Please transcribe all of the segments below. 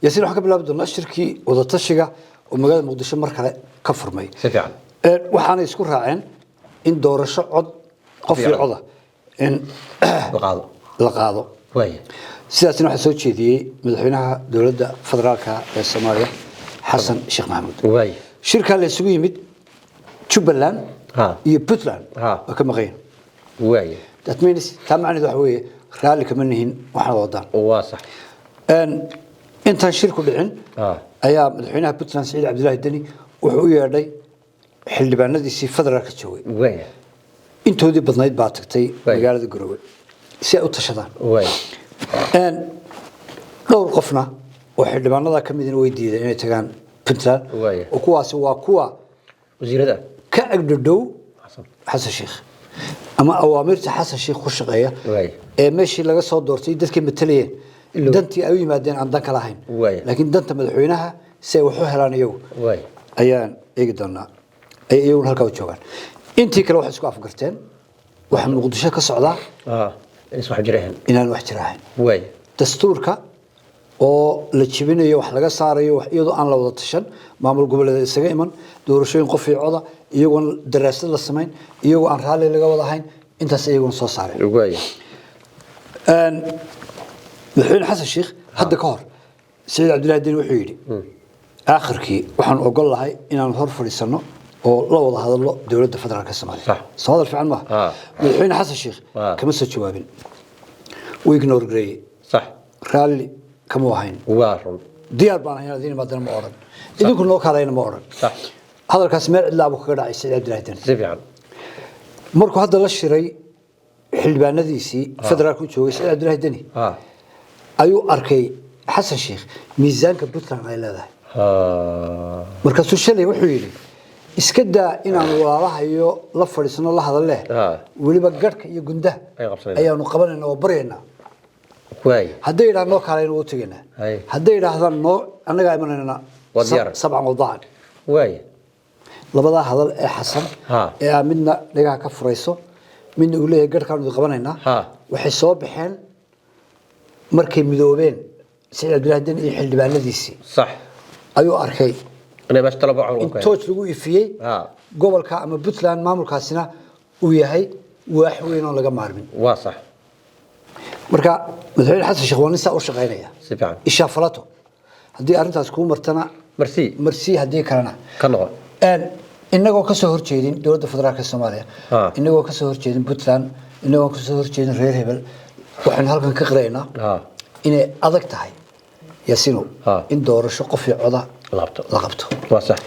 ياسين waxa ka bilaabi doonaa shirkii wada tashiga oo magaalada Muqdisho mar kale ka furmay si fiican waxaana isku raaceen in doorasho cod qof iyo coda in la qaado way sidaasina waxa soo jeediyay madaxweynaha dawladda federaalka ee Soomaaliya Xasan Sheekh Maxamuud way shirka la isugu yimid Jubaland iyo Puntland waa ka maqan way that means tamacnidu waxa weeye raali kama nihin waxa wadaan waa sax inta shirku dhicin ayaa madaxweynaha Puntland Saciid Cabdullaahi Dani wuxuu u yeedhay xildhibaanadiisii federaalka joogay way intoodii badnayd baa tagtay magaalada Garowe si ay u tashadaan way dhowr qofna oo xildhibaanada ka mid ah way diiday inay tagaan Puntland oo kuwaasi waa kuwa wasiirada ka agdhow Xasan Sheekh ama awaamirta Xasan Sheekh ku shaqeeya ee meeshii laga soo doortay dadkii matalayeen dantii ay u yimaadeen aan dan kala ahayn laakiin danta madaxweynaha si ay wax u helaan iyagu ayaan eegi doonaa ay iyagu halka u joogaan intii kale wax isku afgarteen waxa Muqdisho ka socda inaan wax jiraan dastuurka oo la jibinayo wax laga saarayo wax iyadoo aan la wada tashan maamul goboleed isaga iman doorashooyin qof iyo coda iyagoo daraasad la sameyn iyagoo aan raali laga wada hayn intaas iyagoo soo saareen madaxweyne Xasan Sheekh hadda ka hor Saciid Cabdullaahi Dani wuxuu yiri aakhirkii waxaan ogol lahay inaan hor fadhiisano oo la wada hadallo dawladda federaalka Soomaaliya soo hadal fiican ma madaxweyne Xasan Sheekh kama soo jawaabin way ignore gareeyay صح raali kama wahayn waa run diyaar baan ahay adina maadana ma oran idinku noo kaalayna ma oran صح hadalkaas meel cidla abu kaga dhacay Saciid Cabdullaahi Dani si fiican markuu hadda la shiray xildhibaanadiisii federaalka joogay Saciid Cabdullaahi Dani ayuu arkay Xasan Sheekh miisaanka Puntland ay leedahay markaasuu shalay wuxuu yiri iska daa inaan walaalahayo la fadhiisano la hadalay waliba gadhka iyo gundaha ayaanu qabanayna oo bareena way haday iraano kaleena u tagayna haday iraahdaan noo anaga imanayna sabcan wadaan way labada hadal ee Xasan ee midna dhigaha ka furayso midna uu leeyahay gadhkaanu qabanayna waxay soo baxeen markay midoobeen Saciid Cabdullaahi Dani iyo xildhibaanadiisii صح ayuu arkay inay bash talaba tooj lagu ifiyay gobolka ama Puntland maamulkaasina uu yahay wax weyn oo laga maarmin waa sax marka madaxweyne Xasan Sheekh waa u shaqeynaya si fiican isha falato hadii arintaas ku martana marsi hadii kalena ka noqon inagoo ka soo horjeedin dawladda federaalka Soomaaliya inagoo ka soo horjeedin Puntland inagoo ka soo horjeedin reer hebel waxaan halkan ka qiraynaa inay adag tahay Yaasino in doorasho qof iyo coda la qabto waa sax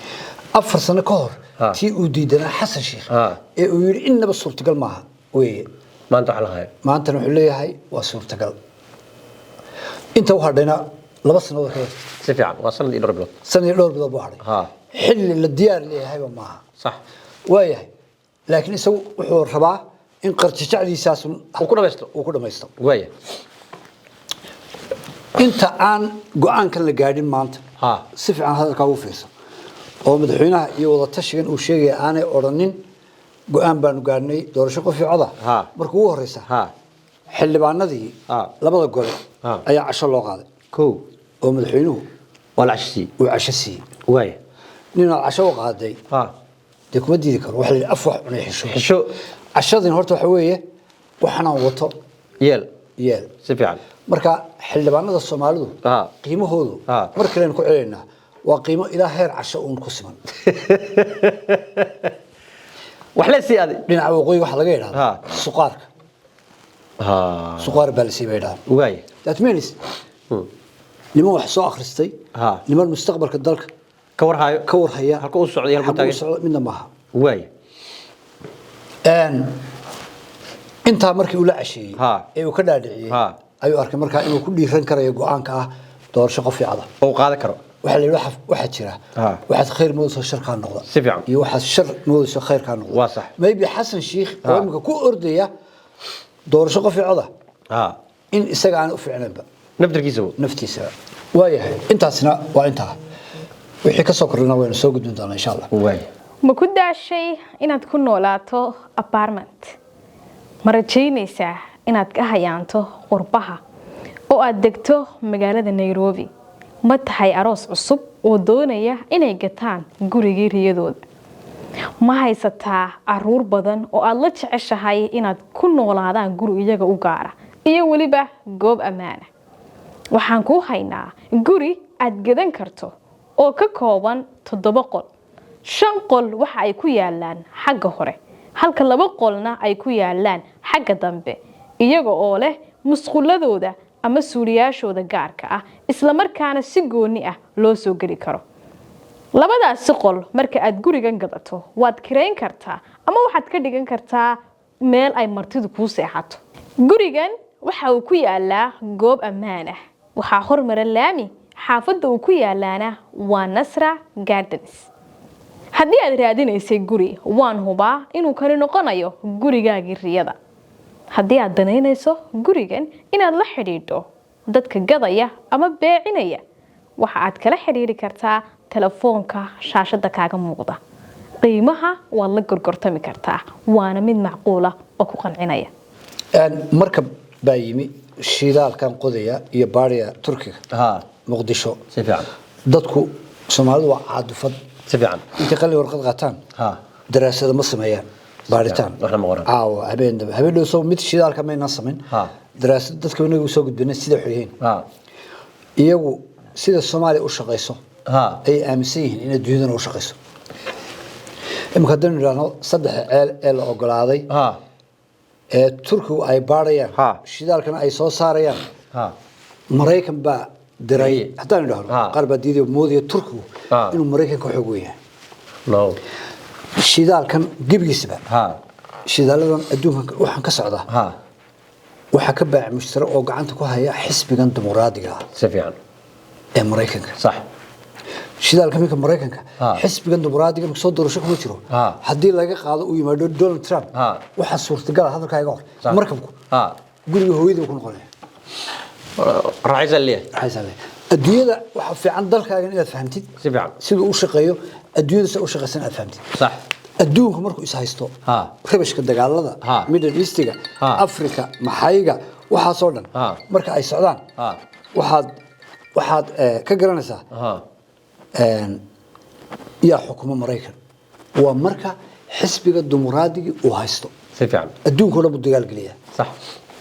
afar sano ka hor tii uu diidanaa Xasan Sheekh ee uu yiri inaba suurtagal maaha way maanta wuxuu leeyahay waa suurtagal inta waxa dhayna laba sano ka hor si fiican waa sanadii dhowr bilood buu haray xilli la diyaar leeyahay maaha صح waayahay laakiin isagu wuxuu rabaa in qarjicadiisaas uu ku dhamaysto waayahay inta aan go'aankan la gaadhin maanta si fiican hadalka ugu fiirsan oo madaxweynaha iyo wada tashigan uu sheegay aanay oranin go'aan baan gaadhnay doorasho qof iyo coda markuu ugu horeysa xildhibaanadii labada gole ayaa casho loo qaaday oo madaxweynuhu wala cashasi way nin casho qaaday de kuma diidi karo wax la afwax cunay xisho cashadin horta waxa weeye waxana wato yeel si fiican marka xildhibaanada Soomaalidu qiimahoodu markii aan ku celinaa waa qiimo ilaa heer casho uun ku siman wax la siiyay dhinaca waqooyi waxa laga yiraahdaa suqaarka suqaar baa la siiyay way that means niman wax soo akhristay niman mustaqbalka dalka ka warhaya halka uu socday halka taagan midna maaha way inta markii uu la casheeyay ee uu ka dhaadhiciyay ayuu arkay markaa inuu ku dhiiran karayo go'aanka ah doorasho qof fiicada oo qaadan karo waxa la yiraahdaa waxa jira waxa khayr moodo sharka noqda si fiican iyo waxa shar moodo khayrka noqda waa sax maybe Xasan Sheekh oo imka ku ordaya doorasho qof fiicada in isaga aan u fiicnaanba naftiisa waayahay intaasna waa intaa wixii ka soo korna waynu soo gudbin doonaa insha Allah ma ku daashay inaad ku noolaato apartment ma rajaynaysaa inaad ka hayaanto qurbaha oo aad degto magaalada Nairobi ma tahay aroos cusub oo doonaya inay gataan gurigii riyadooda ma haysataa caruur badan oo aad la jeceshahay inaad ku noolaadaan guri iyaga u gaara iyo waliba goob ammaan ah waxaan ku haynaa guri aad gadan karto oo ka kooban 7 qol 5 qol waxa ay ku yaalaan xagga hore halka 2 qolna ay ku yaalaan xagga dambe iyaga oo leh musquladooda ama suuliyaashooda gaarka ah isla markaana si gooni ah loo soo gali karo labadaas qol marka aad gurigan gadato waad kireyn kartaa ama waxaad ka dhigan kartaa meel ay martidu ku seexato gurigan waxa uu ku yaalaa goob ammaan ah waxa hormar laami xaafadda uu ku yaalaana waa Nasra Gardens haddii aad raadinaysay guri waan hubaa inuu kali noqonayo gurigaagii riyada haddii aad danaynayso gurigan inaad la xidhiidho dadka gadaya ama beecinaya waxa aad kala xiriiri kartaa telefoonka shaashada kaaga muuqda qiimaha waa la gorgortami kartaa waana mid macquul ah oo ku qancinaya markab baa yimi shidaalkan qodaya iyo baariya Turkiga muqdisho si fiican dadku Soomaalidu waa caadufad si fiican inta qalin warqad qaataan daraasada ma sameeyaan baaritaan habeen soo mid shidaalka ma inaan sameyn daraasad dadka inagu soo gudbinay sida xiriin iyagu sida Soomaaliya u shaqeyso ay aaminsan yihiin in adduunyada u shaqeyso imka haddaan idhaahno 3 ceel ee la ogolaaday ee Turkigu ay baarayaan shidaalkana ay soo saarayaan Mareykan baa diray haddaan idhaahno qaar baa diiday moodiyo Turkigu inuu Mareykan ka xoog weeyaan shidaalkan gibigiisba shidaaladan adduunka waxaan ka socdaa waxa ka baac mushtari oo gacanta ku haya xisbigan dimuqraadiga ah si fiican ee Mareykanka صح shidaalka midka Mareykanka xisbigan dimuqraadiga soo doorasho kuma jiro hadii laga qaado uu yimaado Donald Trump waxa suurtagal ah hadalkayga hor markabku guriga hooyada ku noqonaya raaysan leeyahay adduunyada waxa fiican dalkaaga inaad fahamtid si fiican sida uu shaqeeyo adduunyada sida uu shaqeysan aad fahamtid صح adduunku markuu is haysto rabashka dagaalada Middle East-ga Afrika maxayga waxa soo dhan marka ay socdaan waxaad ka garanaysaa يا حكومة مريكان ومركا حسب الديمقراطي وهايستو سفعل الدون كله بالدجال قليا صح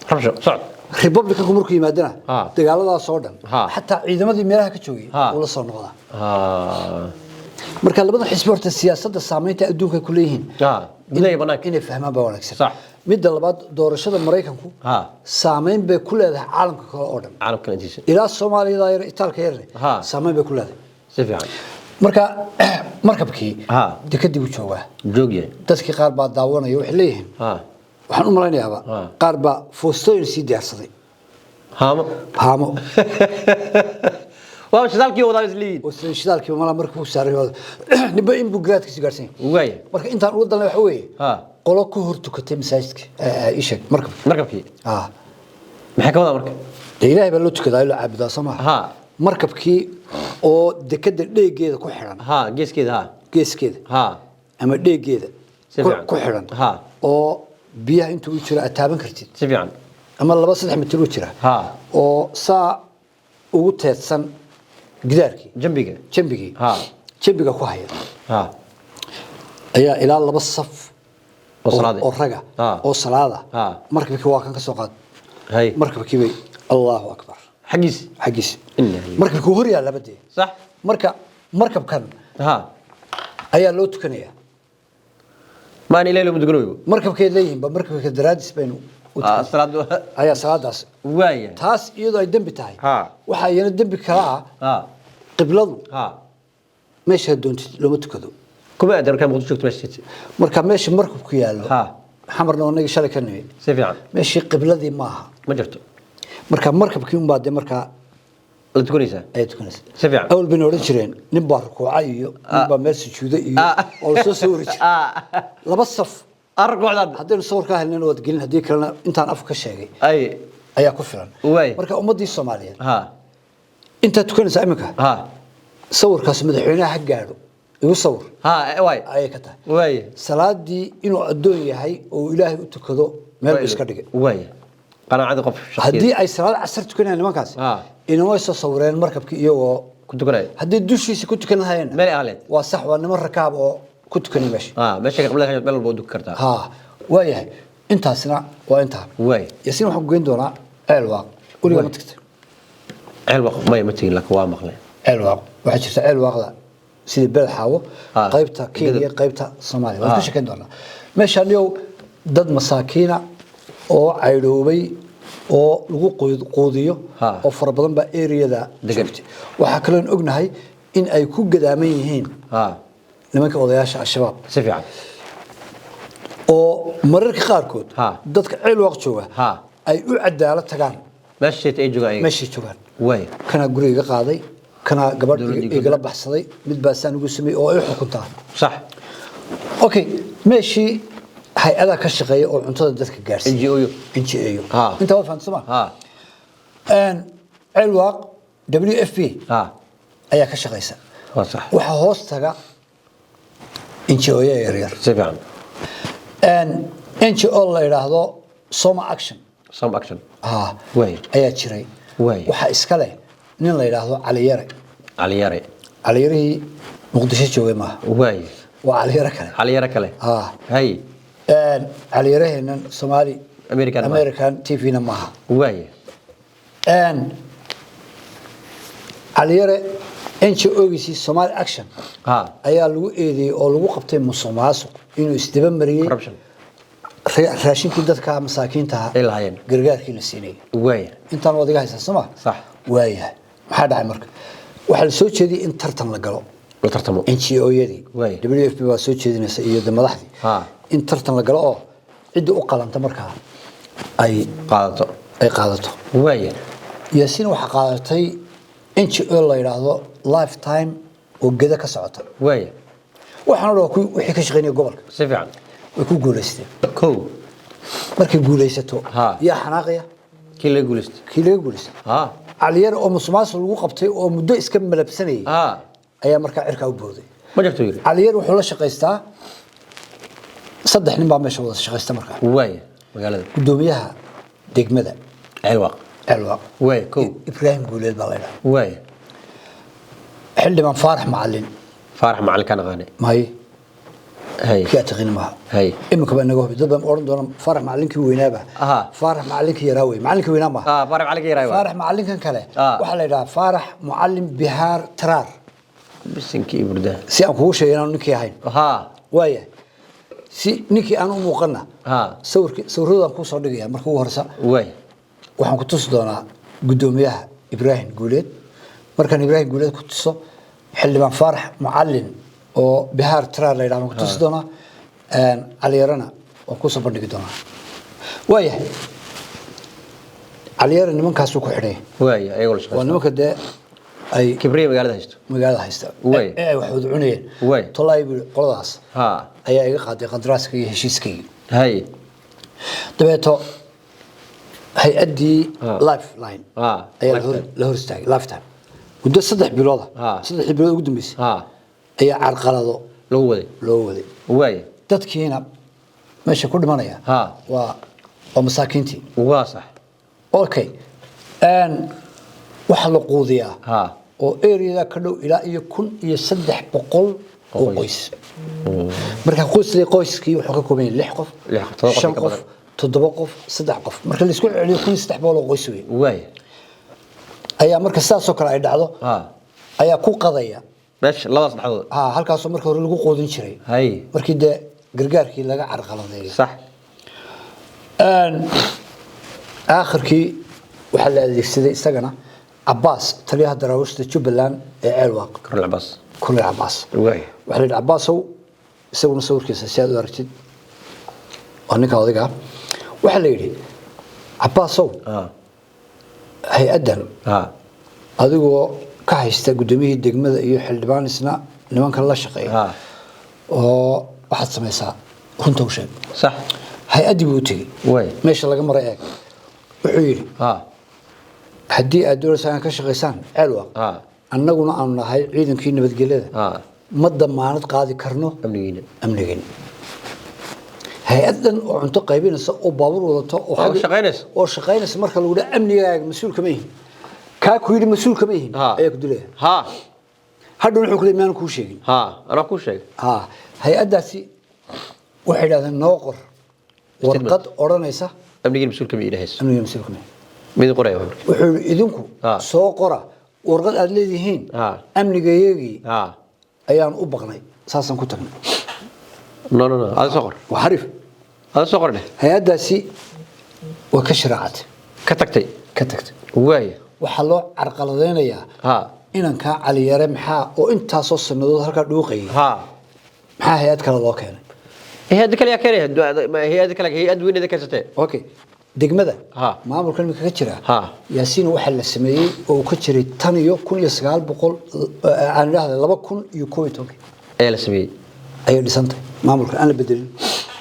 حرشة صعد ريبوبليكا كمركو يمادنا دجالada soo dhan hatta ciidamadii meelaha ka joogay wala soo noqda marka labada xisbi horta siyaasadda saameynta adduunka ku leeyihiin inay banaanka inay fahmaan baa wanaagsan صح midda labaad doorashada Mareykanku saameyn bay ku leedahay caalamka kale oo dhan caalamka intiisa ilaa Soomaaliya iyo Itaalka yar saameyn bay ku leedahay سفعل marka markabkii dekadii uu joogaa joogay dadkii qaar baa daawanaya wax leeyihiin waxaan u malaynayaa qaar baa foostooyin si diyaarsaday haamo waa shidaalkii wada isliid oo shidaalkii ma markuu saaray niba in bugraadka si gaarsan way marka intaan ugu dalay waxa weeye qolo ku hortukatay masaajidka ishag markabkii maxay ka wada marka ilaahay baa loo tukadaa ilo caabudaa Soomaa markabkii oo dekada dheegeeda ku xiran geeskeeda ama dheegeeda ku xiran oo biyaha intuu u jiro ataaban kartid si fiican ama 2-3 mitir u jira oo saa ugu teedsan gidaarkii jambiga ku haya ayaa ilaa 2 saf oo raga oo salaada markabkii waa kan ka soo qaad markabkii bay Allahu akbar حقيس مركب كهوري على بدي صح مركب كان أيا لو تكنيه ما أنا ليلو متقولوا مركب كي ليه بمركب كدرادس بينه صلاة أيا صلاة داس وايا تاس يضع الدم بتاعي وحيانا الدم بكراء قبله ماشي هدون لو متكدو كم أقدر كم قلت شو تمشي مركب ماشي مركب كيالو حمرنا ونجي شركة نوي سفيان ماشي قبلذي معها ما جرته markabkii un baad marka la tukanaysa ay tukanaysa si fiican awal bin oran jireen nin baa rukuucay iyo nin baa meel sujuuday iyo oo soo sawirij laba saf arkuucdan hadii sawir ka helneen wad gelin hadii kalena intaan af ka sheegay ayaa ku filan marka ummadii Soomaaliyeed inta tukanaysa imika sawirkaas madaxweynaha ha gaadho igu sawir way ay ka tahay salaadii inuu adoon yahay oo Ilaahay u tukado meel iska dhigay way قناعة قف هدي أي صلاة عصر تكون يعني ما كاس inoo soo sawireen markabkii iyagoo ku tukanay haddii dushiisa ku tukan lahayeen meel ahleed waa sax waa niman rakaab oo ku tukanay meesha meesha qiblada ka meel walba dug kartaa ha waayahay intaasna waa intaa way yaasiin waxaan ku geyn doonaa ceelwaaq weliga ma tagtay ceelwaaq ma tagin laakiin waa maqlay ceelwaaq waxaa jirta ceelwaaqda sidii beelxaawo qaybta Kenya qaybta Soomaaliya waan ka sheekeyn doonaa meeshaan yow dad masaakiina oo caydoobay oo lagu qoodiyo oo fara badan ba area-da joogtay waxa kale oo ognahay in ay ku gadaaman yihiin nimanka odayaasha al-shabaab si fiican oo mararka qaarkood dadka ceelwaaq jooga ay u cadaalad tagaan meeshii joogaan way kana guriga qaaday kana gabadh igala baxsaday mid baa saan ugu sameeyay oo ay xukuntaa sax okay meeshii hay-ada ka shaqeeya oo cuntada dadka gaarsiiyo NGO inta waa fahamsama ceelwaaq WFP ayaa ka shaqeysa waa sax waxa hoos taga NGO yaryar si fiican NGO la yiraahdo Soma Action way ayaa jiray waxa iska leh nin la yiraahdo Cali Yare Muqdisho joogay ma way waa Cali Yare kale hay Cali Yarehnan Somali American TV na maaha way Cali Yare NGO-giisi Somali Action ayaa lagu eedeeyay oo lagu qabtay musuqmaasuq inuu isdaba mariyay raashinkii dadka masaakiinta ah gargaarkii la siinay way intaan wadiga haysan sama sax waayahay maxaa dhacay marka waxa la soo jeediyay in tartan la galo tartamo NGO-yadii WFP waa soo jeedinaysa iyo madaxdii in tartan la galo oo cid u qalanta markaa ay qaadato way yaasiin waxa qaadatay NGO la yiraahdo Lifetime oo geda ka socota way waxaan wixii ka shaqeynaya gobolka si fiican way ku guuleysteen markay guuleysato yaa xanaaqaya kii la guuleystay Cali Yare oo musuqmaasuq lagu qabtay oo muddo iska malabsanayay ayaa markaa cirka u booday ma jirto yiri Cali Yare wuxuu la shaqeystaa saddex nin baa meesha wada shaqeysta markaa way magaalada gudoomiyaha degmada ceelwaaq way Ibrahim Guuleed baa la yiraahdaa way xildhibaan Faarax Macallin kana qaanay may hay ka taqin ma hay imika baa naga hubay dad baan oran doona Faarax Macallinkii weynaaba Faarax Macallinkii yaraa Macallinkii weynaa ma Faarax Macallinkan kale waxa la yiraahdaa Faarax Mucallim Bihaar Taraar bisinki burda si aan kugu sheegay inaan ninkii ahayn waaya si ninkii aan u muuqana sawirada ku soo dhigaya markii ugu horeysa way waxaan ku tusi doonaa gudoomiyaha Ibrahim Guuleed markaan Ibrahim Guuleed ku tuso xildhibaan Faarax Mucallin oo Bihaar Taraar la yiraahdo ku tusi doonaa Cali Yarena oo ku soo bandhigi doonaa waaya Cali Yare nimankaas ku xidhay ayagoo shaqo waa nimanka ay kibriye magaalada haysta ay wax wada cunayeen tolay qoladaas ayaa iga qaaday qandaraaska iyo heshiiskii dabeeto hay-adii Lifeline ayaa la hor istaagay Lifetime muddo 3 bilood ugu dambeysay ayaa carqalado loo waday dadkiina meesha ku dhimanaya waa masaakiintii waa sax okay waxa la quudiyaa oo area ka dhow ilaa iyo 1300 oo qoys marka qoyskii wuxuu ka kooban yahay 6 qof 5 qof 7 qof 3 qof marka la isku celiyo 1300 oo qoys weey ayaa marka saas oo kale ay dhacdo ayaa ku qadaya meesha labada saddexdood halkaas oo marka hore lagu qoodin jiray markii gargaarkii laga carqaladeeyay sax aakhirkii waxa la adeegsaday isagana Abbas taliyaha daraawishta Jubbaland ee ceelwaaq Kulli Abbas waxa la Abbasow isaguna sawirkiisa si aad u aragtid oo ninka odayga waxa la yiri Abbasow hay-adan adigoo ka haysta gudoomiyihii degmada iyo xildhibaan isna nimanka la shaqeeya oo waxaad samaysaa runta u sheeg sax hay-adii buu tegey meesha laga maray eeg wuxuu yiri haddii aad doonaysaan ka shaqeysaan ceelwaaq annaguna aanu nahay ciidankii nabadgelyada ma damaanad qaadi karno amnigeena hay-adan oo cunto qaybinaysa oo baabuur wadato oo shaqeynaysa marka lagu dhaha amnigaaga mas-uul kama yihin kaa ku yidhi mas-uul kama yihin ها ayaa ku dilaya ها hadhow wuxuu ku leeyahay maanu kuu sheegin ها انا كل شيء ها hay-addaasi waxay idhahdeen noo qor warqad odhanaysa امني مسؤول كم يدهس amniga mas-uulka ma مين قريه wuxuu yidhi idinku ها. soo qora warqad aad leedihiin ها. amnigayagii ها ayaan u baqnay saasaan ku tagnay نو نو نو هذا صقر waa xariif هذا صقر ده hay-addaasi way ka sharaacatay كتكتي ka tagtay واي waxaa loo carqaladaynayaa ها inankaa caliyare maxaa oo intaasoo sanadood halkaa dhuuqayay ها maxaa hay-ad kale loo keenay هي هذيك اللي كان هي هذيك هي ادوين هذيك كسته okay degmada ها. maamulka imika ka jira ها. yaasiin waxaa la sameeyey oo uu ka jiray tan iyo 1900 aan idhaahday 2011 ايه لسمي ayay dhisantay maamulka aan la bedelin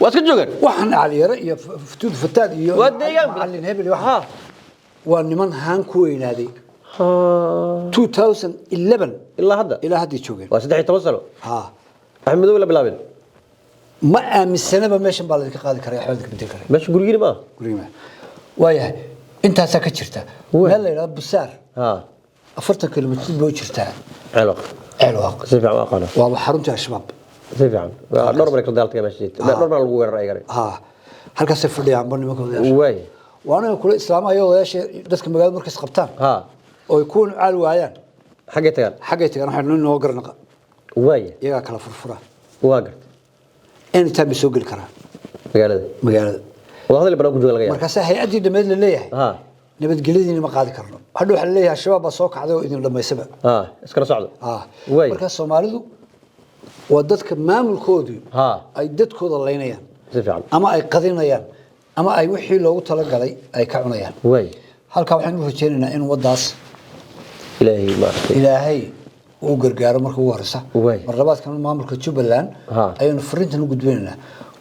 واسك جوجر waxaan caliyare iyo futuud fataad iyo وديgan macallin hebel iyo ها waxa waa niman haan ku weynaaday ها 2011 الا هذا ilaa haddii joogeen واسدحي توصلوا ha احمد ولا بلابل ma aaminsanaba meeshan baa laga qaadi karaa waxba laga bedeli karaa مش غوريغي ما guriga waayahay intaasaa ka jirta Wey. meel la yidhahdo busaar ها 40 kilomitir buu jirtaa علاق ceelwaaq سيف عواقنا waa xarunta al-shabaab سيف عن نورمال كدالتك ماشي نورمال لو وير اي غري ha halkaasay fadhiyaan ba nimankooda واي waana kula islaamaha iyo odayaasha dadka magaalada markay qabtaan ها oo ay ku caal waayaan حقتك xaggay tagaan waxay noo garnaqa واي iyagaa kala furfura واقر intaan bay soo geli karaan magaalada magaalada وهذا اللي بنقول لك markaas hay-addii dhameed la leeyahay ها nabadgelyadiina ma qaadi karno hadhow waxaa la leeyahay shabaab baa soo kacday oo idin dhammaysaba ها اسكن صعد way marka Soomaalidu waa dadka maamulkoodu ها ay dadkooda leynayaan سيف عن ama ay qadinayaan ama ay wixii loogu talagalay ay ka cunayaan واي halka waxaan u rajaynaynaa in wadaas الهي ما ilaahay uu gargaaro marka ugu horeysa Way. mar labaadkan maamulka Jubbaland Ha. ayaynu fariintan u gudbinaynaa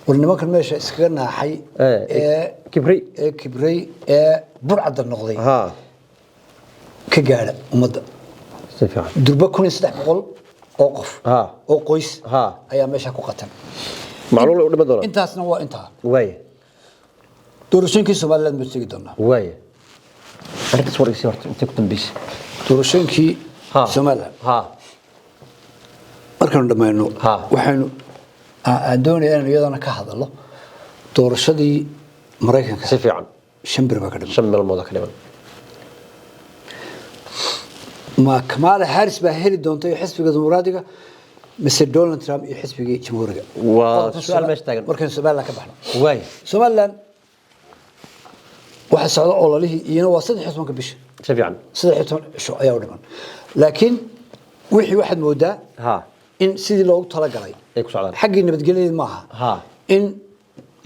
war nimankan meesha iskaga naaxay كبري kibray ee burcada noqday ها ka gaadha ummadda سيف عن durba 1300 oo qof Ha. oo qoys Ha. ayaa meesha ku qatan معلول ودما دولار intaasna waa intaa واي doorashooyinkii Soomaaliland ma tegi doonaa واي أنا تصور يصير أنت كنت بيش doorashooyinkii ها Soomaaliland ها markaanu dhamayno Ha. waxaanu doonayaa in iyadana ka hadalno doorashadii Mareykanka سيف عن shan bir baa ka dhimay شم الموضوع كلام ma Kamala Harris baa heli doonta iyo xisbiga dimuqraadiga mise Donald Trump iyo xisbiga jamhuuriga وسؤال ما يشتغل markaan Soomaaliland ka baxno واي Soomaaliland waxa socda ololihii iyana waa 13 bisha سيف عن 13 cisho ayaa u dhiman laakiin wixii waxaad moodaa ها in sidii loogu talagalay أيك سؤال xaggii nabadgelyada maaha ها in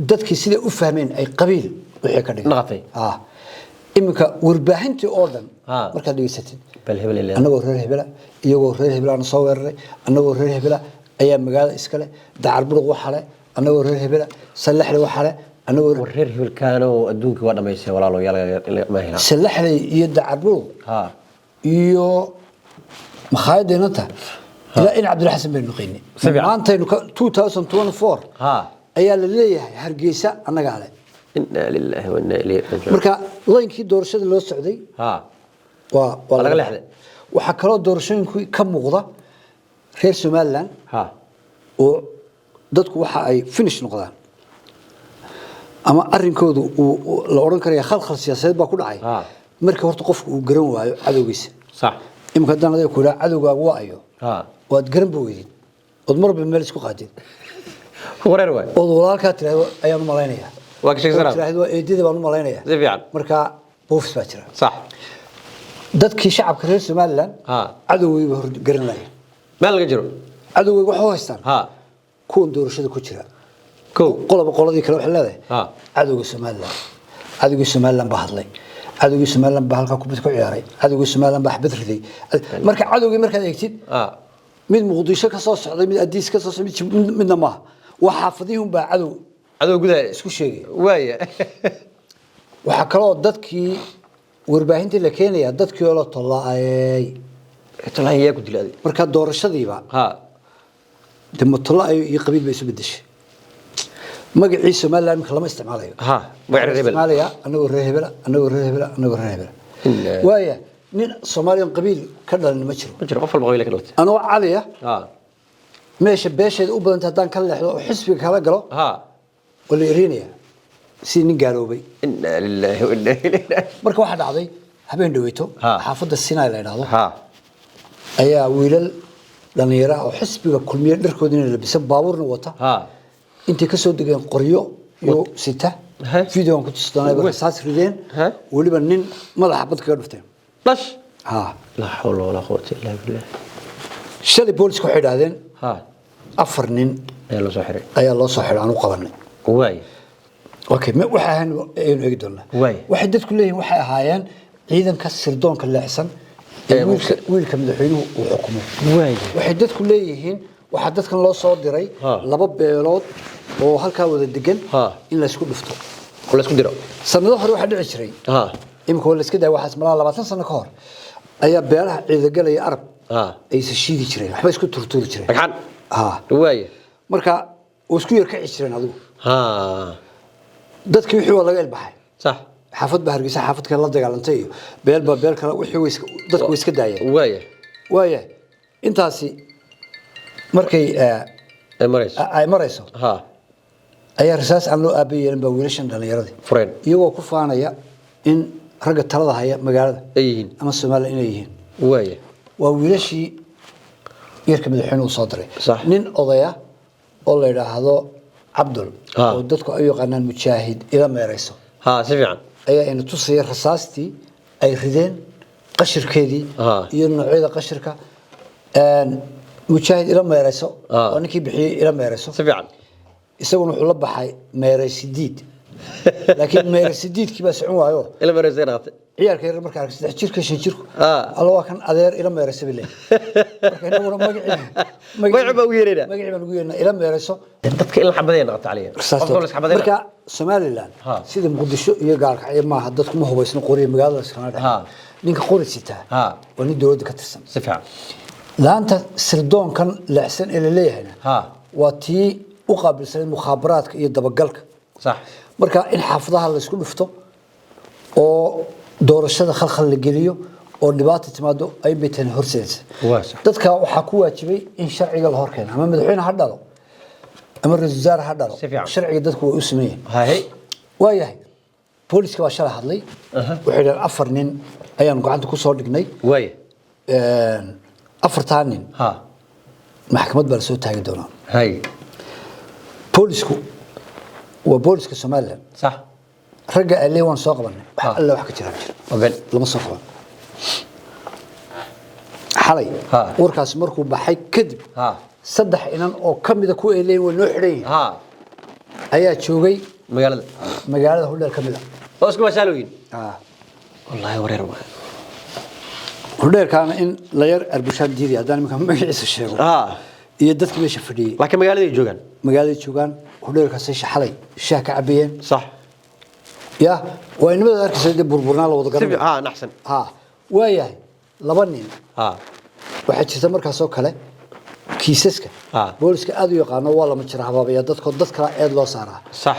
dadkii sida u fahmeen ay qabiil wixii ka dhigeen نغطي iminka warbaahintii oo dhan Ha. markaad dhegeysatid بل هبل اللي annagoo reer hebela iyagoo reer hebela soo weeraray annagoo reer hebela ayaa magaalada iskale dacar buruq waxa le annagoo reer hebela salaxle waxa le annagoo ورير هبل كانوا أدونك وانا ما يسوي ولا لو يلا ما هنا salaxle iyo dacar buruq ها iyo makhaayadeenanta ilaa in Cabdulxasan bay nuqayni Sabiican. maantaynu 2024 ها ayaa la leeyahay hargeysa annaga ale إنا لله وإنا إليه راجعون marka laynkii doorashada loo socday ها waa laga leexday. waxa kaloo doorashooyinku ka muuqda reer Soomaaliland ها oo dadku waxa ay finish noqdaan ama arrinkoodu uu la oran karayaa khalkhal siyaasadeed baa ku dhacay Ha. marka horta qofku uu garan waayo cadowgiisa صح imka haddaan adiga ku idhaa cadowgaagu waa ayo ها waad garan ba weydid ood marba meel isku qaadid ورير واي ood walaalkaa tiraahdo ayaan u malaynayaa واك شيء ood سلام tiraahdo waa eedada baan u malaynayaa زي فعل marka boofis baa jira صح dadkii shacabka reer Soomaaliland Ha. cadowgii hor garanayaan ما لقى جرو cadowgii waxa haystaan ها kuwan doorashada ku jira كو qolaba qoladii kale waxa leedahay Ha. cadowga Soomaaliland baa hadlay cadowgii Soomaaliland baa halka kubad ku ciyaaray cadowgii Soomaaliland baa xabad riday marka cadowgii markaad eegtid ها mid Muqdisho ka soo socday mid Addis ka soo socday midna ma waxa xafadihum baa cadow عدو قدا isku sheegay واي waxa kale oo dadkii warbaahinta la keenaya dadkii oo la tolaayay طلع هي كنت لادي marka doorashadiiba ها dematolaayo iyo qabiil bay isu bedeshay magacii Soomaaliland marka lama isticmaalayo ها بعير ريبل Soomaaliya anagoo reer hebela anagoo reer hebela anagoo reer hebela إلا. waaya nin Soomaaliyan qabiil ka dhalan ma jiro ma jiro qof walba qabiil ka dhaltay anoo caliya ha meesha beesheed u badan haddaan ka leexdo oo xisbiga kala galo ha wala irinaya si nin gaaloobay inna lillahi wa inna ilayhi marka waxa dhacday habeen dhaweyto xaafadda Sinai la yiraahdo ha ayaa wiilal dhalinyaro oo xisbiga kulmiye dharkoodina labisan baabuurna wata ha intii ka soo degeen qoryo iyo sita video ku tusnaa ay saas rideen waliba nin madaxa bad kaga dhuftay bash ha la hawla wala quwwata illa billah shalay booliska waxay dhahdeen ha afar nin ayaa loo soo xiray aan u qabanay way okay ma waxa ahaan aynu eegi doonaa waxay dadku leeyihiin waxay ahaayeen ciidanka sirdoonka leexsan wiilka madaxweynuhu uu xukumo waxay dadku leeyihiin waxa dadkan loo soo diray laba beelood oo halka wada degan in la isku dhufto oo la isku diro sanado hore waxa dhici jiray imika la iska daa waxaas malaa 20 sano ka hor ayaa beelaha ciidagalaya arab ay sashiidi jireen waxba isku turturi jireen maxan way marka oo isku yar ka jireen adigu dadkii wixii waa laga ilbaxay صح xaafad ba hargeysa xaafad kale la dagaalantay beel kale wixii dadku iska daayeen waaya intaasi markay ay marayso ayaa rasaas aan loo aabeeyeen ba wiilashan dhalinyarada fureen iyagoo ku faanaya in ragga talada haya magaalada ama Soomaaliya inay yihiin waa wiilashii yarka madaxweynuhu soo diray nin odaya oo la yiraahdo Abdul oo dadku ay yaqaanaan mujaahid ila meerayso si fiican ayaa in tusay rasaastii ay rideen qashirkeedii iyo noocyada qashirka mujaahid ila meerayso oo ninkii bixiyay ila meerayso si fiican isaguna wuxuu la baxay meeraysidiid laakiin meeraysidiidkii baa socon waayo ila meerayso qaatay ciyaarka yar markaa arkay 3 jirka 5 jirku alla waa kan adeer ila meerayso bilaa marka inaguna magaciiba ugu yeerayna ila meerayso dadka in la xabadeena qata caliya qofka la xabadeena marka Somaliland sida Muqdisho iyo gaalkacyo maaha dadku ma hubaysna qoriyo magaalada Soomaaliya ninka qori sita waa nin dawladda ka tirsan si fiican laanta sirdoonkan leexsan ee leeyahay waa tii u qaabilsan mukhaabaraadka iyo dabagalka صح marka in xaafadaha la isku dhufto oo doorashada khalkhal la geliyo oo dhibaato timaado ay beetan horseedaysa dadka waxa ku waajibay in sharciga la horkeeno ama madaxweyne ha dhalo ama ra'iisul wasaare ha dhalo sharciga dadku way u sameeyeen waayahay booliska waa shalay hadlay waxay dhahan afar nin ayaan gacanta ku soo dhignay afartan nin maxkamad baa soo taagi doonaa boolisku waa booliska Soomaaliland صح ragga alle waan soo qabanay alla wax ka jira lama soo qaban xalay warkaas markuu baxay kadib saddex inan oo kamida ku eeleyn way noo xidhay ayaa joogay magaalada hudheer kamida oo isku wasaalooyin wallahi wareer ma hudheer kaana in la yar arbushaan diiday hadaan imika magaciisa sheego iyo dadkii meesha fadhiyay laakiin magaalada joogan hudheerkaas xalay shaah ka cabiyeen صح يا وإنما ذلك سيد بربرنا لو ذكرنا نحسن وياه لبنين waxaa jirta markaas oo kale kiisaska booliska aad u yaqaan waa la majraa habaabaya dad kala eed loo saaraa صح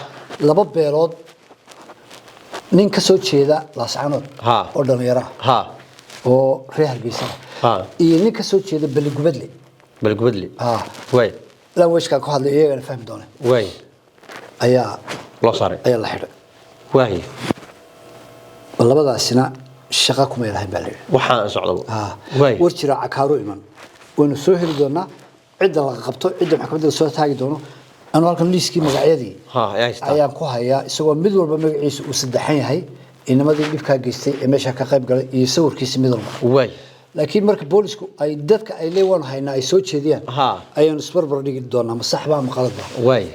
laba beelood nin ka soo jeeda laascanood oo dhalinyaro oo reer Hargeysa iyo nin ka soo jeeda Baligubadle way la washka ku hadlay iyagana fahmi doonaan way ayaa loo saaray ayaa la xidhay واهي labadaasina shaqa kuma ilahay baa leeyahay waxaan socdo warjira cakaaro iman waynu soo heli doonaa cidda la qabto cidda maxkamadda soo taagi doono anu halkan liiskii magacyadii ayaan ku hayaa isagoo mid walba magaciisa uu saddexan yahay inamadii dhibka geystay ee meesha ka qayb galay iyo sawirkiisa mid walba laakiin marka boolisku ay dadka ay leewan hayna ay soo jeediyaan ayaan isbarbar dhigi doonaa ma sax baa ma qalad baa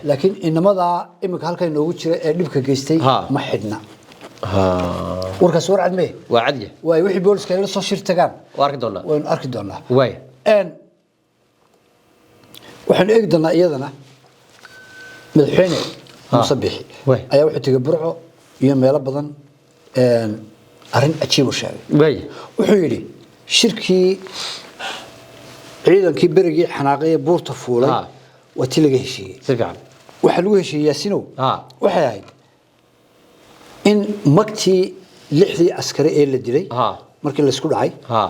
laakiin inamada imika halka inoogu jira ee dhibka geystay ma xidna warkaas war cad mee waa cad way wixii booliska la soo shirtagaan waan arki doonaa waxaan eegi doonaa iyadana madaxweyne Musabixi ayaa wuxuu tagay Burco iyo meelo badan arrin ajiib u sheegay wuxuu yiri shirkii ciidankii berigii xanaaqay buurta fuulay wati laga heshiiyay si fiican waxa lagu heshiiyay Yaasinow waxay ahayd in magtii 6 askari ee la dilay markii la isku dhacay ها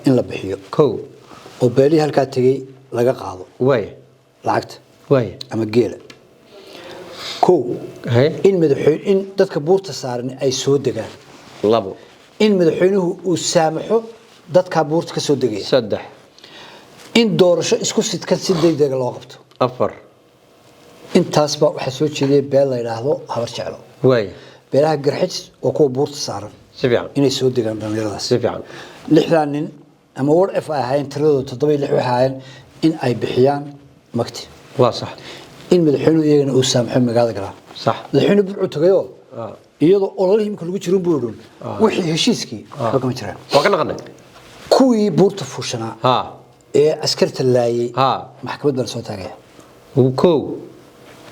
in la bixiyo كو oo beelihii halkaa tegey laga qaado واي lacagta واي ama geela kow هاي in madaxweyne in dadka buurta saaran ay soo degaan لابو in madaxweynuhu uu saamaxo dadka buurta ka soo degaya سدح in doorasho isku sidkan si degdeg loo qabto أفر intaasba waxa soo jeediyay beel la yiraahdo habar jeclo واي beelaha garxis oo kuwa buurta saaran سبيعا inay soo degaan dhalinyaradaas سبيعا lixdan nin ama war f ay ahaayeen tiradooda 7 waxay ahaayeen in ay bixiyaan magti واصح in madaxweynuhu iyagana uu saamaxo magaalada galaan صح madaxweynuhu bidcu tagayo iyadoo ololihii imka lagu jiro buurdun wixii heshiiskii waxba kama jiraan وكنا غنى kuwii buurta fuushanaa ها ee askarta laayay ها maxkamad baa soo taagaya وكو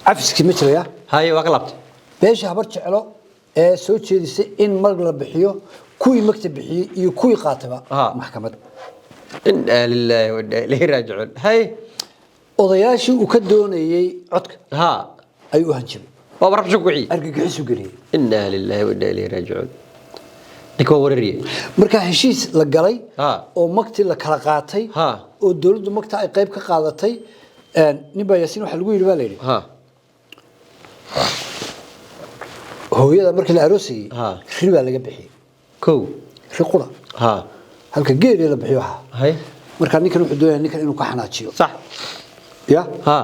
cafiskii ma jiraya هاي وقلبت beesha habar jeclo ee soo jeedisay in mag la bixiyo kuwii magta bixiyay iyo kuwii qaataba maxkamad إنا لله وإنا إليه راجعون هاي odayaashii uu ka doonayay codka ها ayuu u hanjabay وبرك شو قعي argagixisu geliyay إنا لله وإنا إليه راجعون نكو ورريه marka heshiis la galay ها oo magti la kala qaatay ها oo dawladdu magta ay qayb ka qaadatay nin baa yaasiin waxa lagu yiri baa leeyahay ها hooyada markii la aroosayay ها riba laga bixiyay كو riqura ها halka geeli la bixiyo waxa هاي marka ninkan wuxuu doonayaa ninkan inuu ka xanaajiyo صح ya ها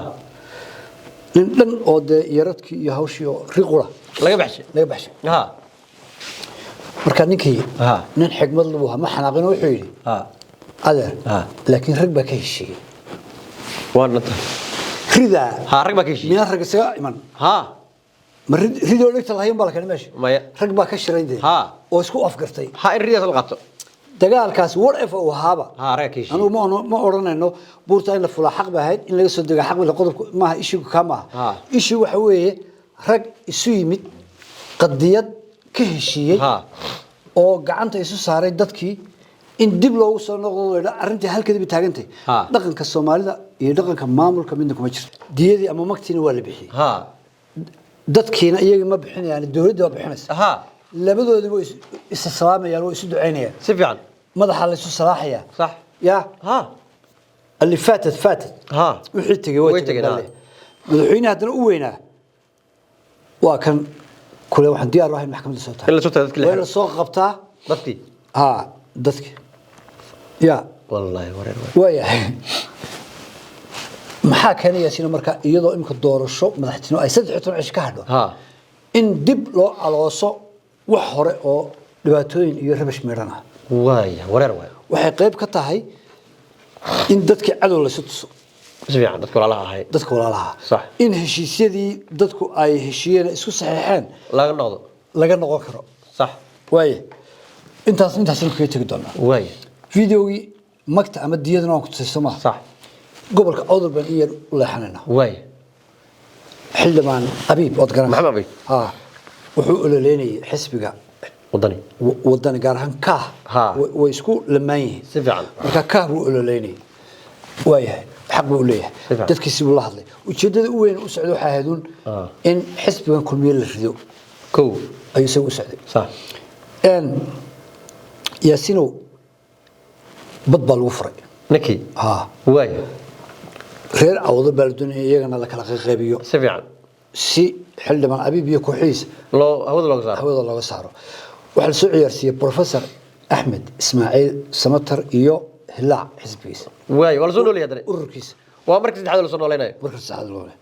nin dhan oo de yaradkii iyo hawshii oo riqura لا يبحش laga baxshay ها marka ninkii ها nin xigmad lagu ma xanaaqin wuxuu yiri ها adeer ها laakiin rag baa ka heshiiyay وانا rida ها رقم كيشي mina rag isaga iman ها ma ridoo dhigta lahayn baa la keenay meesha ما rag baa ka shirayday ها oo isku afgartay ها الرياض القطو dagaalkaas war if uu ahaaba ها رقم كيشي anu ma oranayno buurta in la fulaa xaq bahayd in laga soo dego xaq wada qodobka maaha ishigu kama ishi waxa weeye rag isu yimid qadiyad ka heshiiyay ها oo gacanta isu saaray dadkii in dib loogu soo noqdo arrintii halkeedii bay taagantay dhaqanka Soomaalida iyo dhaqanka maamulka midna kuma jirto diyadii ama magtiina waa la bixiyay ها dadkiina iyaga ma bixinayaan dawladda waa bixinaysa ها labadoodii way is salaamayaan oo isu duceynayaan سبيعا madaxa la isu salaaxaya صح ya ها اللي فاتت ها wixii tagay way tagay madaxweynaha hadana u weynaa waa kan kule waxaan diyaar u ahay maxkamadda soo taagay إلا شفت هذا كله la soo qabtaa ضبطي ha dadki ya والله ورر waayahay maxaa keenaya sina marka iyadoo imka doorasho madaxtino ay 13 cish ka hadho ها in dib loo alooso wax hore oo dhibaatooyin iyo rabash meeran ah واي ورر واي waxay qayb ka tahay in dadka cadow la tuso سبيعا تذكر الله هاي dadka walaalaha صح in heshiisyadii dadku ay heshiiyeen isku saxiixeen لا نقض laga noqon karo صح waaye intaas inuu ka tagi doonaa واي fiidiyoogii magta ama diyadana waan ku tusay ma صح gobolka Awdal baan iyo leexanayna واي xildhibaan Abiib oo garan محمد أبي ha wuxuu ololeynayay xisbiga وضني wadani gaar ahaan ka ها way isku lamaayeen سبيعا marka ka buu ololeynayay waayahay xaq buu leeyahay dadkiisa buu la hadlay ujeedada u weyn u socdo waxa ahaydun in xisbigan kulmiye la rido كو ayuu soo u socday صح yaasino bad baa lagu furay نكي ha واي reer awdo baaldun iyagana la kala qaybiyo سبيعا si xildhibaan Abiib iyo kooxiis لو هو لو صار hawada looga saaro waxa la soo ciyaarsiiyay professor Ahmed Ismaaciil Samatar iyo Hilaac xisbigiisa واي ولا سنولي هذا ururkiisa ومركز الحد ولا سنولي ناي marka saacad loo leeyahay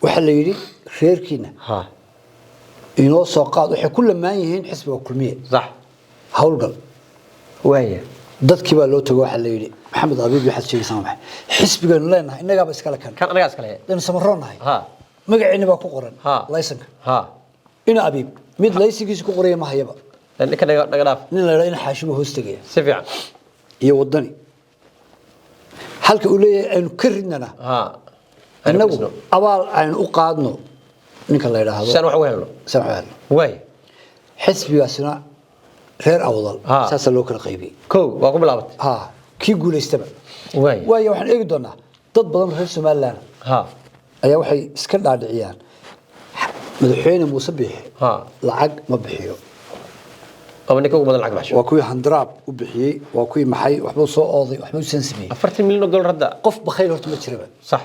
waxa la yiri reerkiina ها inoo soo qaad waxay ku lamaan yihiin xisbiga kulmiye صح hawlgal واي dadkii baa loo tago waxa la yiri Maxamed Abiib waxa sheegaysan maxay xisbigan leenahay inaga ba iskala kan كان انا اسكله dan samaroonahay ها magaciina baa ku qoran ها laysanka ها ina Abiib mid laysigiisa ku qoray ma hayaba لان كان دغداف nin la yiraahdo in xaashimo hoos tagaya سبيعا iyo wadani halka uu leeyahay aynu ka ridnana ها inagu abaal aynu u qaadno ninka la yiraahdo سان wax weeylo Soomaal واي xisbigaasna reer Awdal saas loo kala qaybiyay كو waa ku bilaabat ha kii guuleystaba واي waayo waxaan eegi doonaa dad badan reer Soomaaliland ها ayaa waxay iska dhaadhiciyaan madaxweyne Muuse Biixi ها lacag ma bixiyo oo ninka ugu badan lacag baxsho waa kuwii handaraab u bixiyey waa kuwii maxay waxbuu soo ooday waxbuu san sameeyey 40 milyan oo dollar hadda qof bakhayl horta ma jiraba sax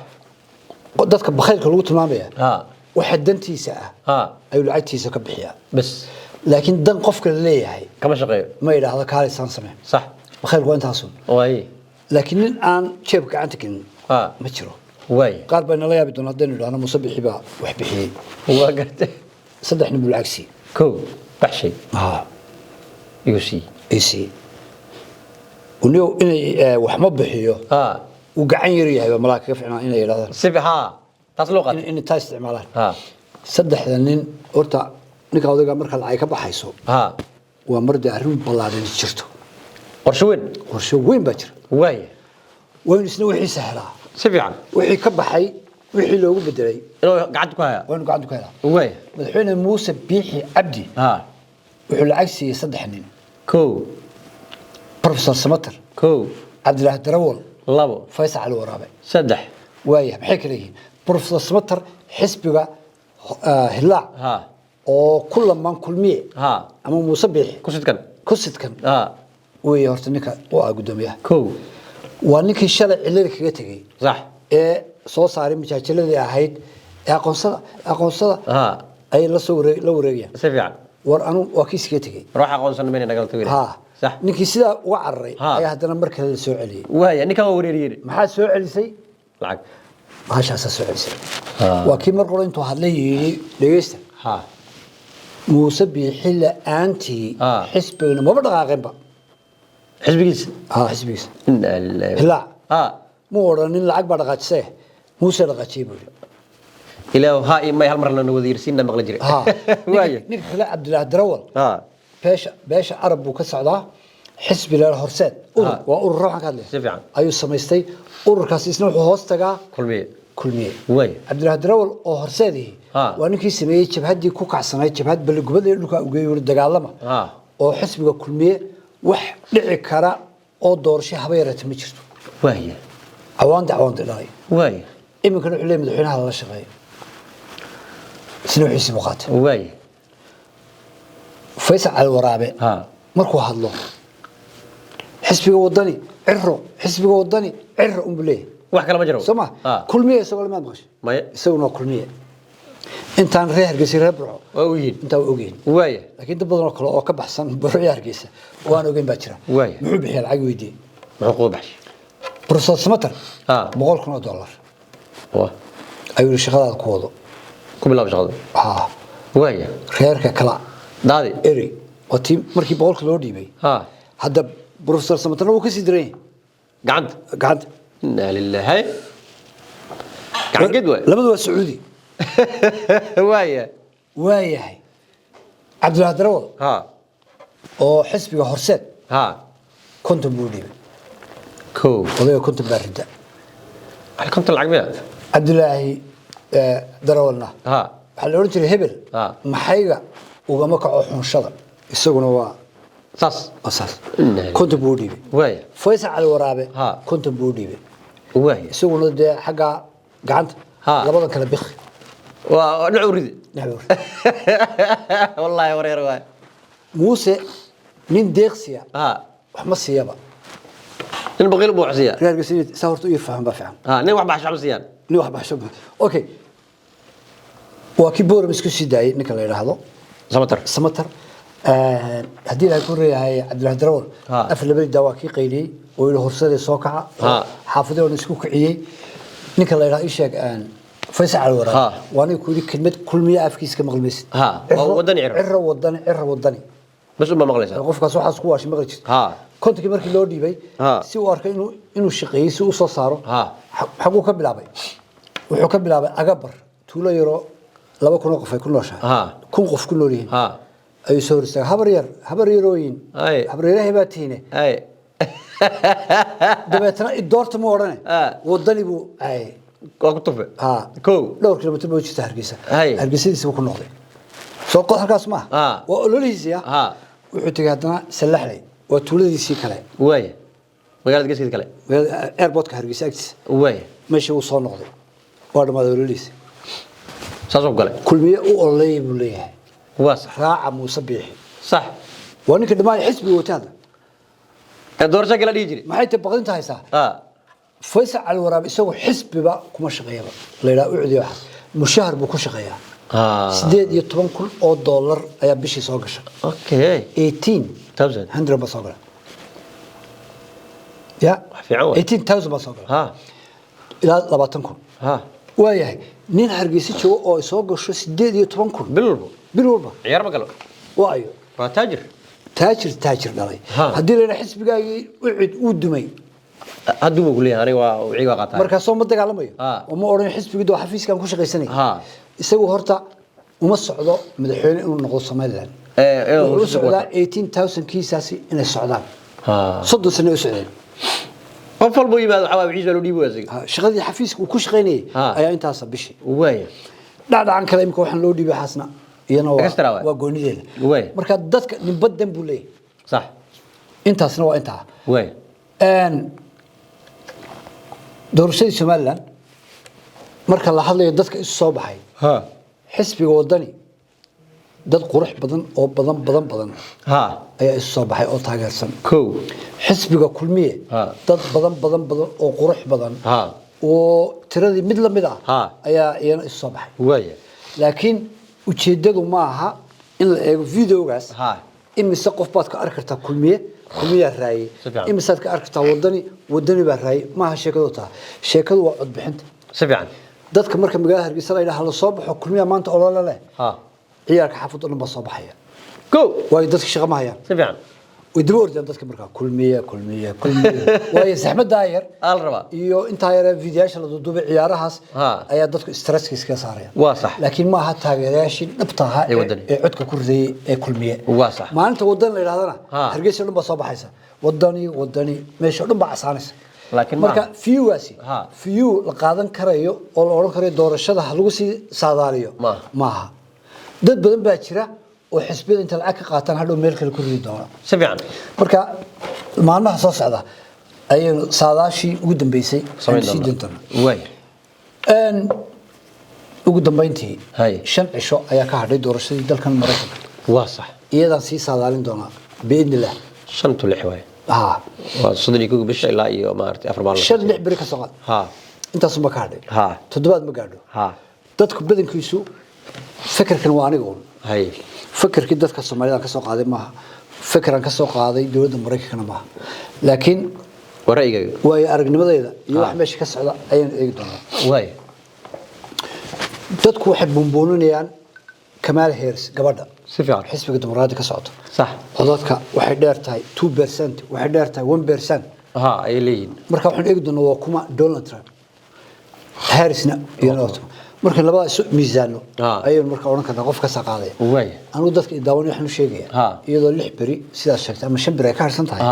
dadka bakhaylka lagu tilmaamaya ha waxa dantiisa ha ayuu lacagtiisa ka bixiyaa bas laakiin dan qofka la leeyahay kama shaqeeyo ma yidhaahdo kaalisaan samee sax bakhaylku waa intaasun way laakiin nin aan jeebka gacanta gelin ha ma jiro way qaar baa nala yaabi doona haddaynu idhaahno muuse bixi baa wax bixiyey waa gartay 3 nin buu lacag siiyey ko baxshay ha yusi isi ونيو إني وحمد بحيو وقعن يريها بملاك كيف إحنا إني هذا سبها تطلقت إني تاي استعمالها صدق ذنين أرتا نكاو ذا مركل عيك بحيسو ومرد أرون بلادين شرتو ورشوين بجر وين يسنو وحي سهلا سبعا وحي كبحي وحي لو بدري إنه قعدت كهيا وين قعدت كهيا مدحين موسى بيحي عبدي وحي العكسي صدحنين كو بروفيسور سمتر كو عبد الله درول لابو فيصل على ورابع صدح وايه بحكي لي بروفيسور سمتر حسبه هلا او كل ما كل مي اما مصبح كسد كان وي هورتنيك waa gudoomiyaha كو waa ninkii shalay cilada kaga tagay صح ee soo saaray majaajiladii ahayd ee aqoonsada ay la soo wareegayaan si fiican war anu waa kiiska tagay ruux aqoonsan meel nagal tawir صح ninkii sida uga cararay ayaa hadana markale la soo celiyay waaya ninka waa wareeriyay maxaa soo celisay lacag maasha soo celisay waa kii mar qoro intuu hadlay dhageysta موسى بيحل أنتي حسبنا ما بدنا غيبة حسبيس حسبيس لا مو ورا نين العقبة رغتسه موسى رغتشي بقول إلى هاي ما يهمر لنا وزير سينا مغلجري نيك لا عبد الله درول باش عرب وكسعدا حسب له هرسات وأور روحك هذا سفيان أيو سميستي أور كاسيسنا وحوستجا كل مية واي عبد الله درول أو هرسادي وأنا كي سميت شبهدي كوكع سنايت شبهد بالجبل لك وجيور الدجالمة أو حسب كل مية وح لعكرة أو دور شيء حبيرة مجرد واي عوان دلاي واي إما كانوا عليهم الحين هذا الشيء سنو حسب وقات واي فيصل على الورابع مركو هذلو حسبي وضني عرو حسبي وضني عرو بليه wax kala ma jiro soma kulmiye isagoo ma maqashay maya isagoo kulmiye intaan reer Hargeysa reebro oo weyn inta ogeyn waaya laakiin dad badan oo kale oo ka baxsan baro Hargeysa waan ogeyn baa jira muxuu bixiyay lacag weydii muxuu baxsh process matter $100,000 ayuu shaqada ku wado ku bilaab shaqada waaya reerka kala daadi eri oo team markii $100 loo dhiibay hadda professor Samatar uu ka sii diray gacanta إنا لله كان قدوة لبدو السعودي وايه عبد الله درول او حسبي هرسات كنت بودي والله كنت بارده هل كنت العقبيات عبد الله درولنا waxaa la oran jiray hebel maxayga ugama kaco xunshada isaguna waa saas كنت بودي فيصل على ورابه كنت بودي واي سووا ده حاجة قعدت لبضن كلا بخ ونعورد والله ورير واي موسى من ديقسيا وحما السيابة البغيل بو عسيا ريال قسيت ساورتو يفهم بفهم ني واحد بحشام سيان ني واحد بحشام اوكي وكيبور مسكو سيداي نكلا يراهدو سمتر هدي لا كوري هاي عبد الله درول افل بلد دواكي قيلي ويلو هرسدي soo kaca xaafadooda isku kiciyay ninka la yiraahdo sheeg aan Faysal al Waraab waana ku yiri kelmad kulmiye afkiisa ka maqlmaysid wadani bas uma maqlaysa qofkaas waxa isku waashay maqli jirta kontakii markii loo dhiibay si uu arkay inuu shaqeeyay si uu soo saaro xaqu ka bilaabay wuxuu ka bilaabay agabar tuulo yaro 2,000 qof ay ku nooshahay 1,000 qof ku nool yihiin ay soo ristay habar yarooyin habareeraha baatiine dabeetana idoorta ma orane wadani buu ay ku tufe dhowr kilomitir buu jirta Hargeysa ku noqday soo qod halkaas ma waa ololihiisa wuxuu tagay hadana salaxlay waa tuuladiisii kale magaalada geeskeeda kale airportka Hargeysa agtiisa meeshii uu soo noqday waa dhammaad ololihiisa saasoo galay kulmiye u ololay buu leeyahay واصح راعة موسى بيحي صح وأنك دماء حسب وتهذا الدور شكله يجري ما حيت بقدين تهيسا اه فيصل على الوراب يسوي حسب بقى كم شقية لا لا أعدي واحد مشاهر بكل شقية سديد يطبن كل أو دولار أي بشي سوقش اوكي 18,000 100 بصقرة يا في عوض 18,000 بصقرة ها إلى 20,000 ها waayahay nin hargeysa joogo oo soo gasho 18,000 bil walba ciyaar ma galo waayo waa taajir taajir dhalay haddii la yidhaha xisbigaagii ucid uu dumay hadduu ugu leeyahay aniga waa wiciga qaataa markaas oo ma dagaalamayo oo ma odhan xisbigii waa xafiiskan ku shaqaysanay isagu horta uma socdo madaxweyne inuu noqdo Somaliland wuxuu socdaa 18,000 kiisaasi inay socdaan 30 sano u socdeen qof walba yimaado waxa wiciisa loo dhiibo asiga shaqadii xafiiska uu ku shaqaynayay ayaa intaas bishi waaya dhacdacan kale imka waxaan loo dhiibay xasna iyana waa goonideena marka dadka nimbadan buu leeyahay sax intaasna waa intaa waaya doorashadii Somaliland marka la hadlayo dadka isu soo baxay xisbiga wadani dad qurux badan oo badan ayaa isu soo baxay oo taageersan xisbiga kulmiye dad badan oo qurux badan oo tiradii mid la mid ah ayaa iyana isu soo baxay laakiin ujeedadu ma aha in la eego videogaas imise qof baad ka arki kartaa kulmiye raayay imise aad ka arki kartaa wadani baa raayay ma aha sheekadu waa cod bixinta si fiican dadka marka magaalada Hargeysa la yiraahdo soo baxo kulmiye maanta olole leh ciyaarka xaafadda dhan baa soo baxaya way dadka shaqo ma hayaan si fiican ودبور dadka marka kulmiye way saxmad daayir al raba iyo inta yar fiidiyaasha la duubay ciyaarahaas ayaa dadku stress iska saarayaan waa sax laakiin ma aha taageerayaashin dhabtaha ee codka ku riday ee kulmiye waa sax maalinta wadan la yiraahdana Hargeysa dhan baa soo baxaysa wadani meesha dhan baa casaanaysa laakiin marka fiyu la qaadan karayo oo la oran karayo doorashada lagu sii saadaaliyo maaha dad badan baa jira oo xisbiyada inta lacag ka qaataan hadhow meel kale ku ridi doona si fiican marka maalmaha soo socda ayay saadaashii ugu dambeysay sii doontaan way ugu dambeyntii 5 cisho ayaa ka hadhay doorashadii dalkan Mareykanka waa sax iyadan sii saadaalin doona biidnillah 5 lix way waa saddex ku bisha ilaa iyo maartay 4 maalmood 5 bari ka soo qaad intaas ma ka hadhay toddobaad ma gaadho dadku badankiisu fikirkan waa aniga فكرك dadka Soomaaliyeed ka soo qaaday maaha fikran ka soo qaaday dawladda Mareykanka maaha laakiin warayga way aragnimadayda iyo wax meesha ka socda ayaan eegi doonaa way dadku waxay bumbuunayaan Kamal Harris gabadha si fiican xisbiga dimuqraadiga ka socdo sax codadka waxay dheer tahay 2% waxay dheer tahay 1% ay leeyihiin marka waxaan eegi doonaa waa kuma Donald Trump Harrisna iyo marka labada miisaano ayay marka oran kartaa qof ka saqaaday anu dadka daawanay waxaan u sheegayaa iyadoo 6 bari sidaas sheegtay ama 5 bari ka harsan tahay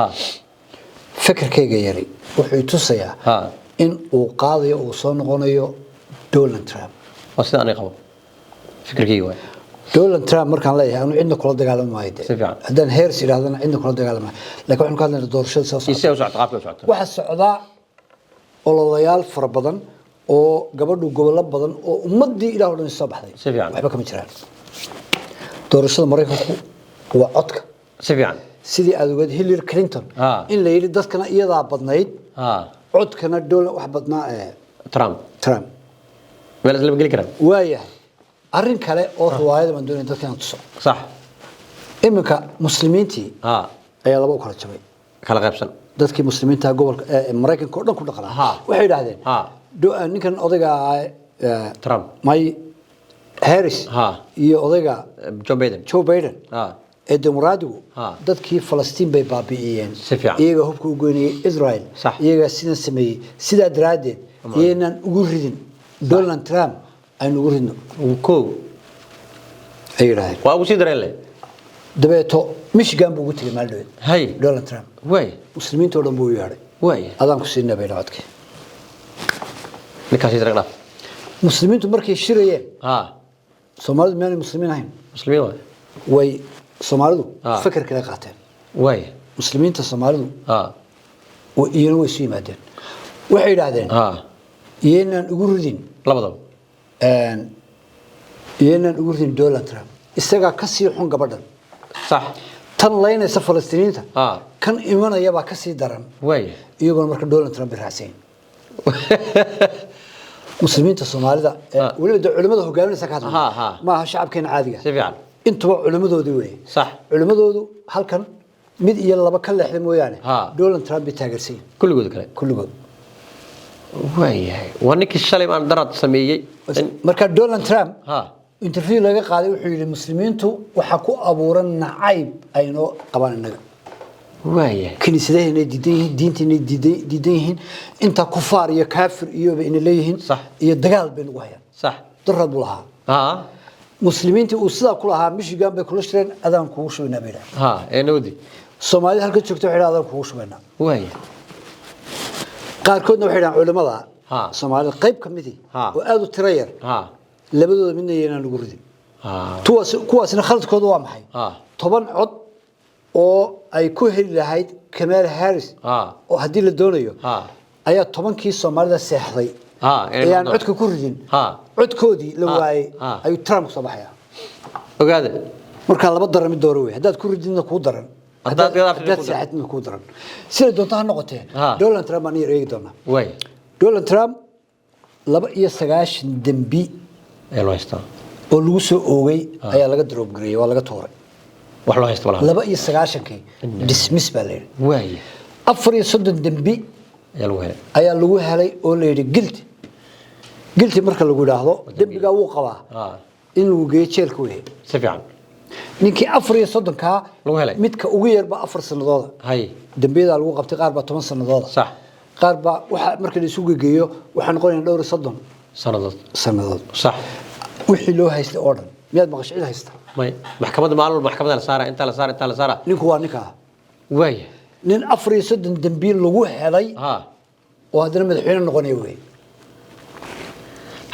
fikirkayga yari wuxuu tusayaa in uu qaadayo oo soo noqonayo Donald Trump wasida aniga qabo fikirkayga way Donald Trump markaan leeyahay anu cidna kula dagaalamayo haddaan Harris iraadana cidna kula dagaalamayo laakiin waxaan ka hadlaynaa doorashada soo socota waxa socda ololayaal fara badan oo gabadhu gobol badan oo ummadii ilaahay oo dhan soo baxday waxba kama jiraan doorashada Mareykanku waa codka si fiican sidii aad ogaad Hillary Clinton in la yiri dadkana iyada badnayd codkana Donald wax badnaa Trump wala la gali karaa waayahay arrin kale oo riwaayada man doonay dadkana tuso sax iminka muslimiintii ayaa laba u kala jabay kala qaybsan dadkii muslimiinta gobolka Mareykanka oo dhan ku dhaqanaa waxay yiraahdeen ninkan odayga Trump Harris iyo odayga Joe Biden ee dimuqraadigu dadkii Falastiin bay baabi'iyeen iyaga hubka u goynayay Israel iyaga sidan sameeyay sida daraadeed iyeenan ugu ridin Donald Trump aynu ugu ridno ay yiraahdeen waa ugu sii dareelay dabeeto Michigan buu ugu tagay maaldood Donald Trump muslimiinta oo dhan buu yeeray adaan ku siinay bay dhacdkii ninkaas isagna muslimiintu markay shirayeen Soomaalidu meelay muslimiin ahayn way Soomaalidu fikir kale qaateen muslimiinta Soomaalidu iyana way soo yimaadeen waxay yiraahdeen iyeenan ugu ridin labadaba iyeenan ugu ridin Donald Trump isaga ka sii xun gabadhan sax tan laynaysa Falastiiniinta ها kan imanaya baa ka sii daran واي iyagoo marka Donald Trump raacsan muslimiinta Soomaalida waliba culimada hogaaminaysa ka hadlaya ma aha shacabkeena caadiga سفيان intuba culimadoodii weey صح culimadoodu halkan mid iyo laba ka leexday mooyaane ها Donald Trump bay taageersan كل جود كله kulligood واي وانك الشلي ما درت سميي marka Donald Trump ها interview laga qaaday wuxuu yiri muslimiintu waxa ku abuuran nacayb ayno qabaan inaga واي kiniisadaheena diinteena diidan yihiin inta kufaar iyo kaafir iyo bay leeyihiin صح iyo dagaal bay ugu hayaan صح darrad lahaa ها muslimiintu uu sida ku lahaa Michigan bay kula shireen adaan kugu shubnaa bay ها نودي Soomaaliya halka joogto waxay adaan kugu shubnaa واي qaarkoodna waxay dhahan culimada ها Soomaaliya qayb kamid ah oo aad u tiro yar ها labadooda midna yeena lagu ridin ها kuwaasna khaladkoodu waa maxay ها 10 cod oo ay ku heli lahayd Kamala Harris ها oo hadii la doonayo ها ayaa 10kii Soomaalida seexday ها ayaan codka ku ridin ها codkoodii la waayay ها ayuu Trump soo baxaya وقاعد marka laba daran mid dooro way hadaad ku rididna ku daran hadaad seexadna ku daran sida doonta ha noqotee Donald Trump aan yeeray doona واي Donald Trump 29 dambi يلا هيستا oo lagu soo oogay ayaa laga drop gareeyay waa laga tooray wax loo haysto walaal 29kii dismiss baa leeyahay واي 34 dambi ayaa lagu helay oo la yiri guilty marka lagu yiraahdo dambiga uu qabaa in lagu geeyo jeelka weey si fiican ninkii 34ka lagu helay midka ugu yarba 4 sanadood hay dambiyada lagu qabtay qaar ba 10 sanadood صح qaar ba waxa marka la isugu geeyo waxaan noqonayaa dhowr 30 sanadood صح wixii loo haystay oo dhan miyaad maqashay haysta may maxkamadda maalmo maxkamadda la saara inta la saara ninku waa ninka way nin 34 dambi lagu helay oo hadana madaxweyne noqonay weey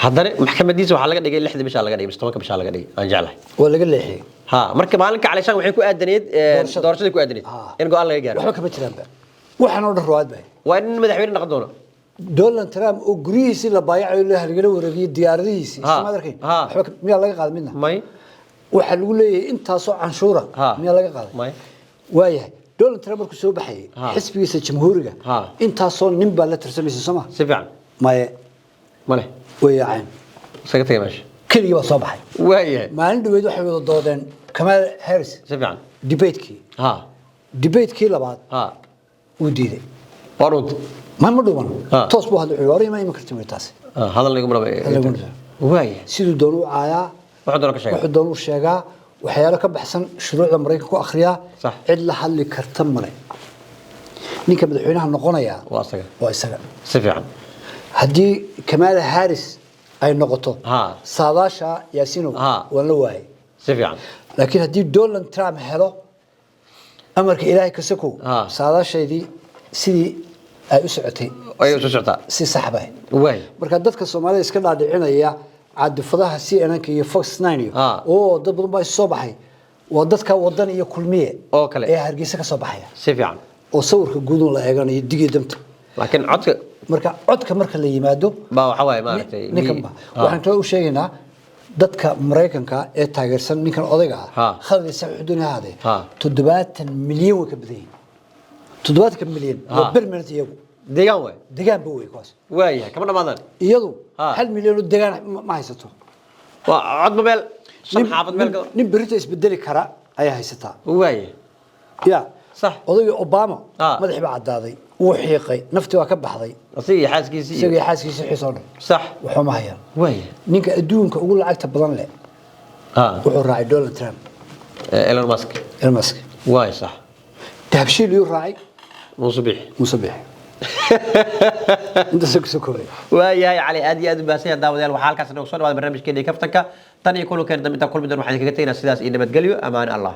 haddana maxkamadiisa waxa laga dhigay 6 bisha laga dhigay 7 bisha laga dhigay aan jeclahay waa laga leexiyay ha marka maalinka caleeshan waxay ku aadaneed doorashada ku aadaneed in go'aan laga gaaro waxa kama jiraan ba waxaan oo dharood bay waa in madaxweyne noqon doono Donald Trump oo gurigiisa la baayacayo la halgala wareegay diyaaradihiisa isma arkin waxba miyaa laga qaaday midna may waxa lagu leeyahay intaas oo canshuura miyaa laga qaaday may waayahay Donald Trump markuu soo baxay xisbigiisa jamhuuriga intaas oo nin baa la tirsamaysa Soomaa si fiican may male weeyaan sagtay maash kaliya waa soo baxay waayahay maalin dhaweed waxay wada doodeen Kamala Harris si fiican debate-kii labaad uu diiday warud ما مدوبان توس بو هذا عيوري ما يمكن تاس هذا اللي يقوم واي سيدو دونو عايا وحدونو شيغا waxyaalo ka baxsan shuruucda Mareykanka ku akhriya cid la hadli karta male ninka madaxweynaha noqonaya waa isaga si fiican hadii Kamala Harris ay noqoto saadaasha Yaasino wala waay si fiican laakiin hadii Donald Trump helo amarka Ilaahay ka sako saadaashaydii sidii ay u socotay si sax ah way marka dadka Soomaalida iska dhaadhicinaya caadifadaha CNN iyo Fox 9 oo dad badan baa soo baxay waa dadka wadan iyo kulmiye oo kale ee Hargeysa ka soo baxaya si fiican oo sawirka guud la eeganayo digay damta laakiin codka marka la yimaado ba waxa way maartay waxaan ka u sheegaynaa dadka Mareykanka ee taageersan ninkan odayga ah khadisa xuduunahaade 70 milyan way ka badan 70 milyan oo permanent iyagu deegaan buu way kaas waaya kama dhamaadaan iyadu 1 milyan oo deegaan ma haysato waa cod mobile shan xaafad meel nin berito isbedeli kara ayaa haysataa waaya ya صح odayga Obama madax baa cadaaday uu xiiqay nafti waa ka baxday asiga xaaskiisii xiiso صح wuxuu ma hayaan waaya ninka adduunka ugu lacagta badan leh wuxuu raacay Donald Trump Elon Musk waaya صح تهبشيل يراعي مصبيح انت سكسكوي ويا علي ادي باسيه داوديال waxa halkaas inoo soo dhawaad barnaamijkeena kaftanka tan iyo kullu keen dambe inta kulmi doon waxaan kaga tagnaa sidaas iyo nabadgelyo amaan Allah